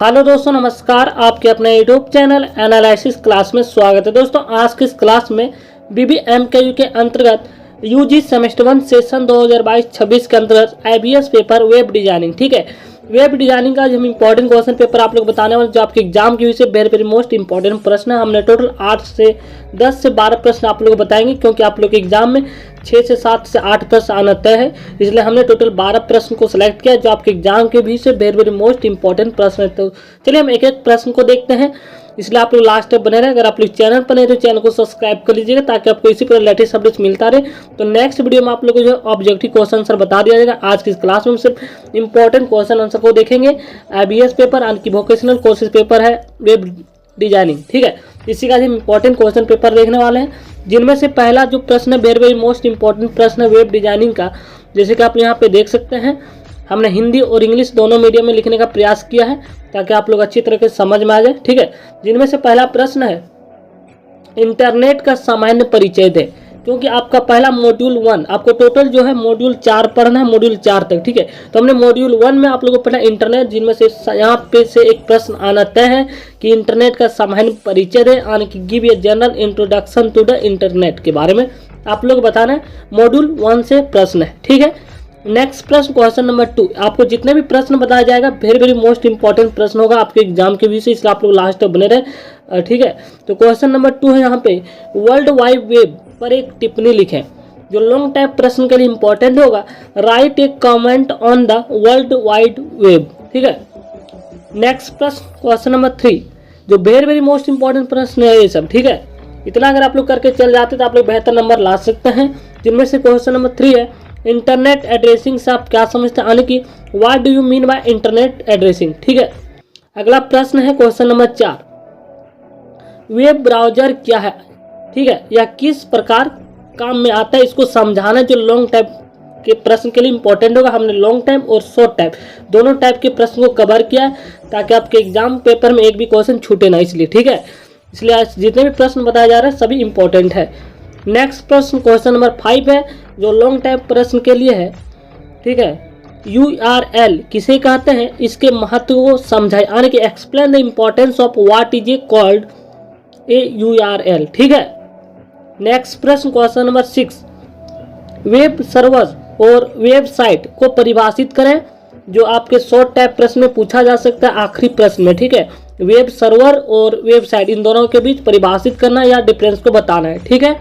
Hello दोस्तों, नमस्कार। आपके अपने यूट्यूब चैनल एनालिसिस क्लास में स्वागत है। दोस्तों, आज की इस क्लास में BBMKU के अंतर्गत यूजी सेमेस्टर 1 सेशन 2022-26 के अंतर्गत IBS पेपर वेब डिजाइनिंग, ठीक है, वेब डिजाइनिंग का जो हम इंपॉर्टेंट क्वेश्चन पेपर आप लोग बताने वाले, जो आपके एग्जाम की विषय वेरी मोस्ट इंपॉर्टेंट प्रश्न है। हमने टोटल 8 से 10 से 12 प्रश्न आप लोग बताएंगे, क्योंकि आप लोग के एग्जाम में 6 से 7 से 8 प्रश्न आना तय है। इसलिए हमने टोटल 12 प्रश्न को सिलेक्ट किया, जो आपके एग्जाम के भी से वेरी मोस्ट इंपॉर्टेंट प्रश्न है। तो चलिए हम एक एक प्रश्न को देखते हैं, इसलिए आप लोग लास्ट तक बने रहे। अगर आप लोग चैनल पर नहीं तो चैनल को सब्सक्राइब कर लीजिएगा, ताकि आपको इसी प्रकार लेटेस्ट अपडेट्स मिलता रहे। तो नेक्स्ट वीडियो में आप लोगों को जो ऑब्जेक्टिव क्वेश्चन आंसर बता दिया जाएगा। आज की क्लास में हम सिर्फ इंपॉर्टेंट क्वेश्चन आंसर को देखेंगे। IBS पेपर यानी कि वोकेशनल कोर्सेज पेपर है वेब डिजाइनिंग, ठीक है। इसी का हम इंपॉर्टेंट क्वेश्चन पेपर देखने वाले हैं, जिनमें से पहला जो प्रश्न है वेरी मोस्ट इंपॉर्टेंट प्रश्न है वेब डिजाइनिंग का। जैसे कि आप यहाँ पे देख सकते हैं, हमने हिंदी और इंग्लिश दोनों मीडियम में लिखने का प्रयास किया है, ताकि आप लोग अच्छी तरह से समझ में आ जाए, ठीक है। जिनमें से पहला प्रश्न है, इंटरनेट का सामान्य परिचय दें। क्योंकि आपका पहला मॉड्यूल 1, आपको टोटल जो है मॉड्यूल 4 पढ़ना है, मॉड्यूल 4 तक, ठीक है। तो हमने मॉड्यूल 1 में आप लोगों को पढ़ा इंटरनेट, जिनमें से यहाँ पे से एक प्रश्न आना तय है कि इंटरनेट का सामान्य परिचय दें, यानी कि give a general introduction to the internet के बारे में आप लोग बताना है। मॉड्यूल 1 से प्रश्न है, ठीक है। नेक्स्ट प्रश्न क्वेश्चन नंबर 2, आपको जितने भी प्रश्न बताया जाएगा वेरी मोस्ट इंपॉर्टेंट प्रश्न होगा आपके एग्जाम के विषय, इसलिए आप लोग लास्ट तक बने रहे, ठीक है। तो क्वेश्चन नंबर 2 है यहाँ पे, वर्ल्ड वाइड वेब पर एक टिप्पणी लिखें। जो लॉन्ग टाइप प्रश्न के लिए इंपॉर्टेंट होगा, right A comment on the world wide web, ठीक है। नेक्स्ट प्रश्न क्वेश्चन नंबर 3, जो वेरी मोस्ट इंपॉर्टेंट प्रश्न है ये सब, ठीक है। इतना अगर आप लोग करके चल जाते तो आप लोग बेहतर नंबर ला सकते हैं। जिनमें से क्वेश्चन नंबर 3 है, इंटरनेट एड्रेसिंग से आप क्या समझते हैं, यानी कि what do you mean by internet addressing, ठीक है। अगला प्रश्न है क्वेश्चन नंबर 4, वेब ब्राउजर क्या है, ठीक है, या किस प्रकार काम में आता है, इसको समझाना। जो लॉन्ग टाइप के प्रश्न के लिए इंपॉर्टेंट होगा। हमने लॉन्ग टाइप और शॉर्ट टाइप दोनों टाइप के प्रश्न को कवर किया है, ताकि आपके एग्जाम पेपर में एक भी क्वेश्चन छूटे ना, इसलिए, ठीक है। इसलिए आज जितने भी प्रश्न बताए जा रहे हैं सभी इंपॉर्टेंट है। नेक्स्ट प्रश्न क्वेश्चन नंबर 5 है, जो लॉन्ग टाइप प्रश्न के लिए है, ठीक है। URL किसे कहते हैं, इसके महत्व को समझाए, यानी कि explain the importance of what is a called a URL, ठीक है। नेक्स्ट प्रश्न क्वेश्चन नंबर 6, वेब सर्वर और वेबसाइट को परिभाषित करें। जो आपके शॉर्ट टाइप प्रश्न में पूछा जा सकता है आखिरी प्रश्न में, ठीक है। वेब सर्वर और वेबसाइट इन दोनों के बीच परिभाषित करना या डिफरेंस को बताना है, ठीक है।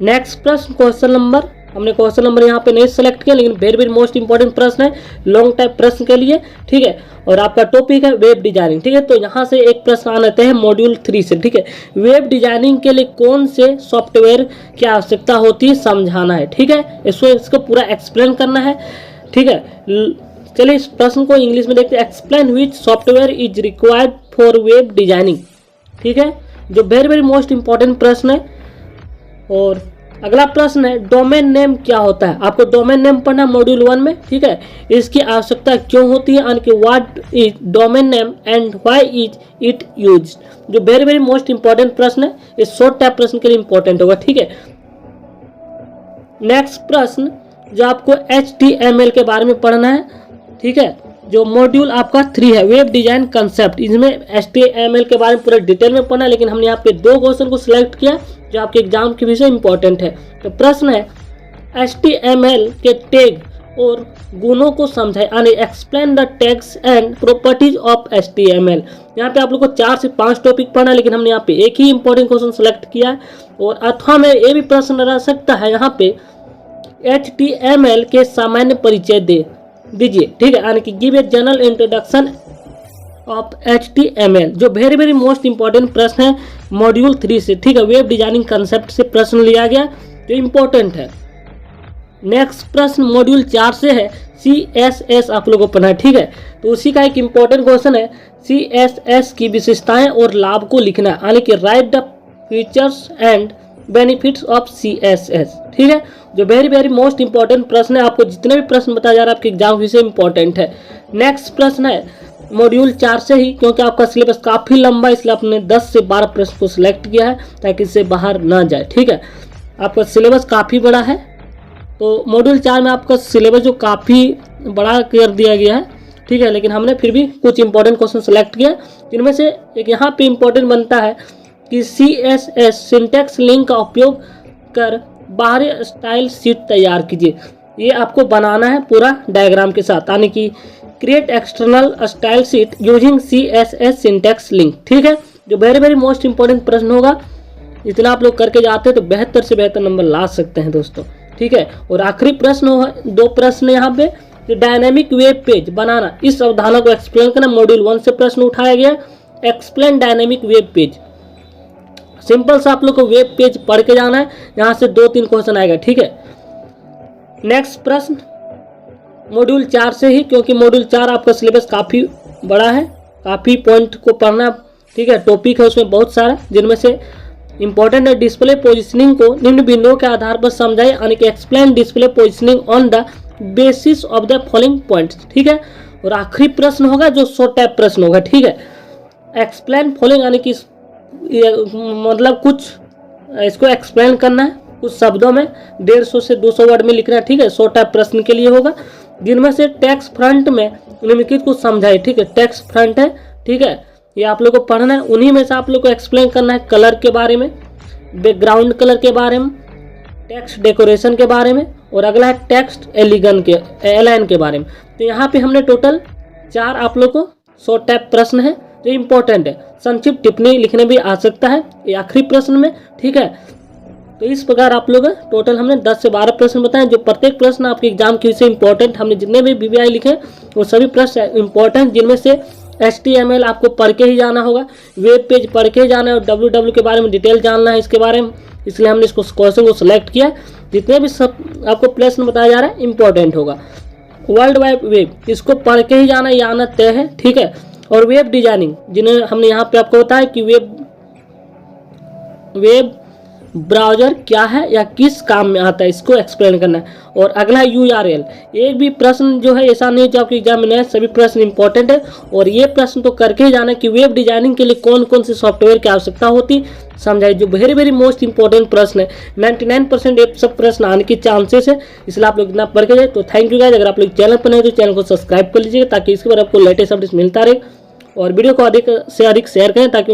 नेक्स्ट प्रश्न क्वेश्चन नंबर, हमने क्वेश्चन नंबर यहाँ पे नहीं सेलेक्ट किया, लेकिन वेरी मोस्ट इंपॉर्टेंट प्रश्न है लॉन्ग टाइप प्रश्न के लिए, ठीक है। और आपका टॉपिक है वेब डिजाइनिंग, ठीक है। तो यहाँ से एक प्रश्न आ जाते हैं मॉड्यूल 3 से, ठीक है। वेब डिजाइनिंग के लिए कौन से सॉफ्टवेयर की आवश्यकता होती है समझाना है, ठीक है। इसको पूरा एक्सप्लेन करना है, ठीक है। चलिए इस प्रश्न को इंग्लिश में देखते हैं, explain which software is required for web designing, ठीक है। जो वेरी मोस्ट इंपॉर्टेंट प्रश्न है। और अगला प्रश्न है, डोमेन नेम क्या होता है। आपको डोमेन नेम पढ़ना मॉड्यूल 1 में, ठीक है। इसकी आवश्यकता क्यों होती है, यानी कि what is domain name and why is it used. जो वेरी मोस्ट इंपॉर्टेंट प्रश्न है, इस शॉर्ट टाइप प्रश्न के लिए इंपॉर्टेंट होगा, ठीक है। नेक्स्ट प्रश्न, जो आपको HTML के बारे में पढ़ना है, ठीक है। जो मॉड्यूल आपका 3 है, वेब डिजाइन कंसेप्ट, इसमें HTML के बारे में पूरा डिटेल में पढ़ना है, लेकिन हमने यहाँ पे 2 क्वेश्चन को सिलेक्ट किया जो आपके एग्जाम के विषय इंपॉर्टेंट है। तो प्रश्न है, HTML के टैग और गुणों को समझाएं, यानी explain the tags and properties of HTML। यहाँ पे आप लोग को 4 से 5 टॉपिक पढ़ना है, लेकिन हमने यहाँ पे एक ही इंपॉर्टेंट क्वेश्चन सेलेक्ट किया है। और अथवा में ये भी प्रश्न रह सकता है यहाँ पे, HTML के सामान्य परिचय दीजिए, ठीक है, यानी कि give a general introduction of HTML। जो वेरी मोस्ट इंपॉर्टेंट प्रश्न है मॉड्यूल 3 से, ठीक है। वेब डिजाइनिंग कंसेप्ट से प्रश्न लिया गया, जो इंपॉर्टेंट है। नेक्स्ट प्रश्न मॉड्यूल 4 से है, CSS आप लोगों को पढ़ना है, ठीक है। तो उसी का एक इंपॉर्टेंट क्वेश्चन है, CSS की विशेषताएं और लाभ को लिखना है, यानी कि right the features and benefits of CSS, ठीक है। जो वेरी मोस्ट इंपॉर्टेंट प्रश्न है, आपको जितने भी प्रश्न बताया जा रहा है आपके एग्जाम विषय इंपॉर्टेंट है। नेक्स्ट प्रश्न है मॉड्यूल 4 से ही, क्योंकि आपका सिलेबस काफ़ी लंबा है, इसलिए आपने 10 से 12 प्रश्न को सिलेक्ट किया है, ताकि इससे बाहर ना जाए, ठीक है। आपका सिलेबस काफ़ी बड़ा है, तो मॉड्यूल 4 में आपका सिलेबस जो काफ़ी बड़ा कर दिया गया है, ठीक है, लेकिन हमने फिर भी कुछ इंपॉर्टेंट क्वेश्चन सेलेक्ट किया, जिनमें से एक यहाँ पे इंपॉर्टेंट बनता है कि CSS सिंटैक्स लिंक का उपयोग कर बाहरी स्टाइल शीट तैयार कीजिए। ये आपको बनाना है पूरा डायग्राम के साथ, यानी कि create external style sheet using CSS syntax link. ठीक है, जो वेरी मोस्ट इंपॉर्टेंट प्रश्न होगा, इतना आप लोग करके जाते हैं तो बेहतर से बेहतर नंबर ला सकते हैं दोस्तों। ठीक है, और आखिरी प्रश्न हो, 2 प्रश्न यहाँ पे डायनेमिक वेब पेज बनाना, इस अवधारणा को एक्सप्लेन करना। मॉड्यूल 1 से प्रश्न उठाया गया, explain dynamic web page. Simple सा आप लोग को वेब पेज पढ़ के जाना है, यहाँ से 2-3 क्वेश्चन आएगा। ठीक है, नेक्स्ट प्रश्न मॉड्यूल 4 से ही, क्योंकि मॉड्यूल 4 आपका सिलेबस काफ़ी बड़ा है, काफ़ी पॉइंट को पढ़ना। ठीक है, टॉपिक है उसमें बहुत सारा, जिनमें से इंपॉर्टेंट है डिस्प्ले पोजिशनिंग को निम्न बिंदुओं के आधार पर समझाए, यानी कि explain display positioning on the basis of the following points. ठीक है, और आखिरी प्रश्न होगा जो शॉर्ट टाइप प्रश्न होगा। ठीक है, एक्सप्लेन फॉलोइंग, यानी कि मतलब कुछ इसको एक्सप्लेन करना है कुछ शब्दों में, 150 से 200 वर्ड में लिखना है। ठीक है, शॉर्ट टाइप प्रश्न के लिए होगा, जिनमें से टेक्स्ट फ्रंट में निम्नलिखित को समझाए। ठीक है, टेक्स्ट फ्रंट है, ठीक है, ये आप लोग को पढ़ना है। उन्हीं में से आप लोग को एक्सप्लेन करना है कलर के बारे में, बैकग्राउंड कलर के बारे में, टेक्स्ट डेकोरेशन के बारे में, और अगला है टेक्स्ट एलाइन के बारे में। तो यहाँ पे हमने टोटल 4 आप लोग को शॉर्ट टाइप प्रश्न है जो इम्पोर्टेंट है। संक्षिप्त टिप्पणी लिखने भी आ सकता है ये आखिरी प्रश्न में। ठीक है, तो इस प्रकार आप लोग टोटल हमने 10 से 12 प्रश्न बताए, जो प्रत्येक प्रश्न आपके एग्जाम के से इंपॉर्टेंट। हमने जितने भी BBI लिखे वो सभी प्रश्न इंपॉर्टेंट, जिनमें से HTML आपको पढ़ के ही जाना होगा, वेब पेज पढ़ के ही जाना है, और WW के बारे में डिटेल जानना है इसके बारे में, इसलिए हमने इसको क्वेश्चन को सिलेक्ट किया। जितने भी सब आपको प्रश्न बताया जा रहा है इंपॉर्टेंट होगा। वर्ल्ड वाइड वेब, इसको पढ़ के ही जाना, ये आना तय है। ठीक है, और वेब डिजाइनिंग, जिन्हें हमने यहाँ पे आपको बताया कि वेब ब्राउजर क्या है या किस काम में आता है, इसको एक्सप्लेन करना है। और अगला URL, एक भी प्रश्न जो है ऐसा नहीं जो आपके एग्जाम में नहीं है, सभी प्रश्न इंपॉर्टेंट है, और ये प्रश्न तो करके ही जाना है कि वेब डिजाइनिंग के लिए कौन कौन से सॉफ्टवेयर की आवश्यकता होती समझाइए, जो वेरी मोस्ट इंपॉर्टेंट प्रश्न है। 99% ये सब प्रश्न आने की चांसेस है, इसलिए आप लोग इतना पढ़ के जाए। तो थैंक यू गाइस, अगर आप लोग चैनल पर नहीं तो चैनल को सब्सक्राइब कर लीजिए, ताकि इसके बाद आपको लेटेस्ट अपडेट्स मिलता रहे, और वीडियो को अधिक से अधिक शेयर करें, ताकि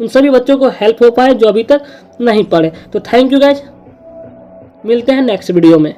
उन सभी बच्चों को हेल्प हो पाए जो अभी तक नहीं पढ़े। तो थैंक यू गाइज, मिलते हैं नेक्स्ट वीडियो में।